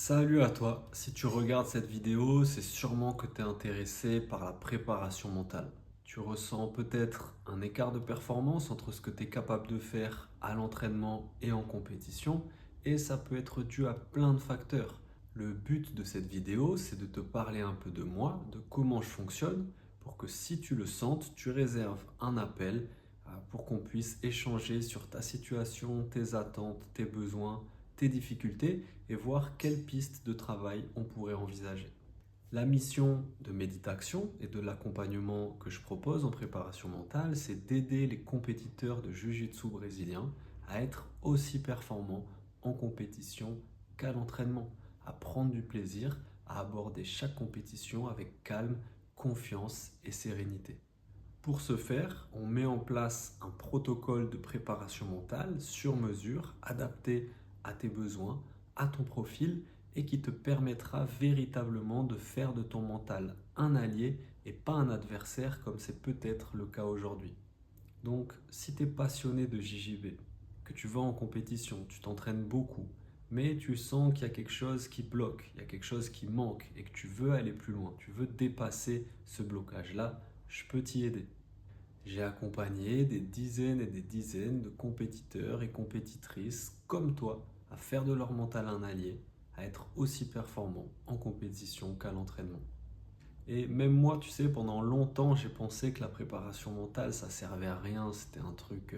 Salut à toi, si tu regardes cette vidéo, c'est sûrement que tu es intéressé par la préparation mentale. Tu ressens peut-être un écart de performance entre ce que tu es capable de faire à l'entraînement et en compétition, et ça peut être dû à plein de facteurs. Le but de cette vidéo, c'est de te parler un peu de moi, de comment je fonctionne, pour que si tu le sentes, tu réserves un appel pour qu'on puisse échanger sur ta situation, tes attentes, tes besoins, tes difficultés et voir quelles pistes de travail on pourrait envisager. La mission de Méditation et de l'accompagnement que je propose en préparation mentale, c'est d'aider les compétiteurs de Jiu-Jitsu brésilien à être aussi performants en compétition qu'à l'entraînement, à prendre du plaisir, à aborder chaque compétition avec calme, confiance et sérénité. Pour ce faire, on met en place un protocole de préparation mentale sur mesure, adapté à tes besoins, à ton profil et qui te permettra véritablement de faire de ton mental un allié et pas un adversaire comme c'est peut-être le cas aujourd'hui. Donc, si tu es passionné de JJB, que tu vas en compétition, tu t'entraînes beaucoup, mais tu sens qu'il y a quelque chose qui bloque, il y a quelque chose qui manque et que tu veux aller plus loin, tu veux dépasser ce blocage-là, je peux t'y aider. J'ai accompagné des dizaines et des dizaines de compétiteurs et compétitrices comme toi à faire de leur mental un allié, à être aussi performants en compétition qu'à l'entraînement. Et même moi, tu sais, pendant longtemps, j'ai pensé que la préparation mentale, ça servait à rien, c'était un truc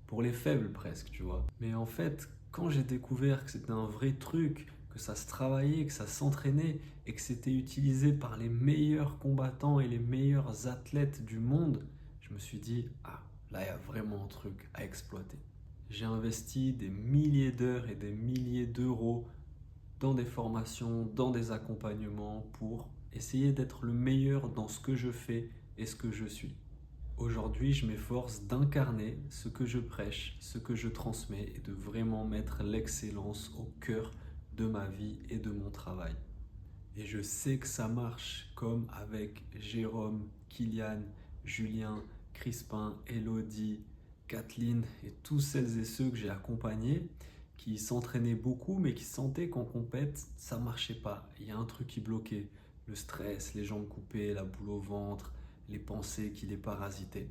pour les faibles presque, tu vois. Mais en fait, quand j'ai découvert que c'était un vrai truc, que ça se travaillait, que ça s'entraînait et que c'était utilisé par les meilleurs combattants et les meilleurs athlètes du monde, je me suis dit, ah, là, il y a vraiment un truc à exploiter. J'ai investi des milliers d'heures et des milliers d'euros dans des formations, dans des accompagnements pour essayer d'être le meilleur dans ce que je fais et ce que je suis. Aujourd'hui, je m'efforce d'incarner ce que je prêche, ce que je transmets et de vraiment mettre l'excellence au cœur de ma vie et de mon travail. Et je sais que ça marche comme avec Jérôme, Kylian, Julien, Crispin, Elodie, Kathleen et tous celles et ceux que j'ai accompagnés qui s'entraînaient beaucoup mais qui sentaient qu'en compète, ça marchait pas. Il y a un truc qui bloquait. Le stress, les jambes coupées, la boule au ventre, les pensées qui les parasitaient.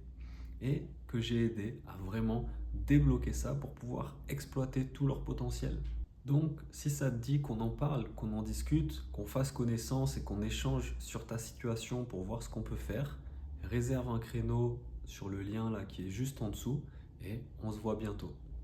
Et que j'ai aidé à vraiment débloquer ça pour pouvoir exploiter tout leur potentiel. Donc, si ça te dit qu'on en parle, qu'on en discute, qu'on fasse connaissance et qu'on échange sur ta situation pour voir ce qu'on peut faire, réserve un créneau sur le lien là qui est juste en dessous et on se voit bientôt.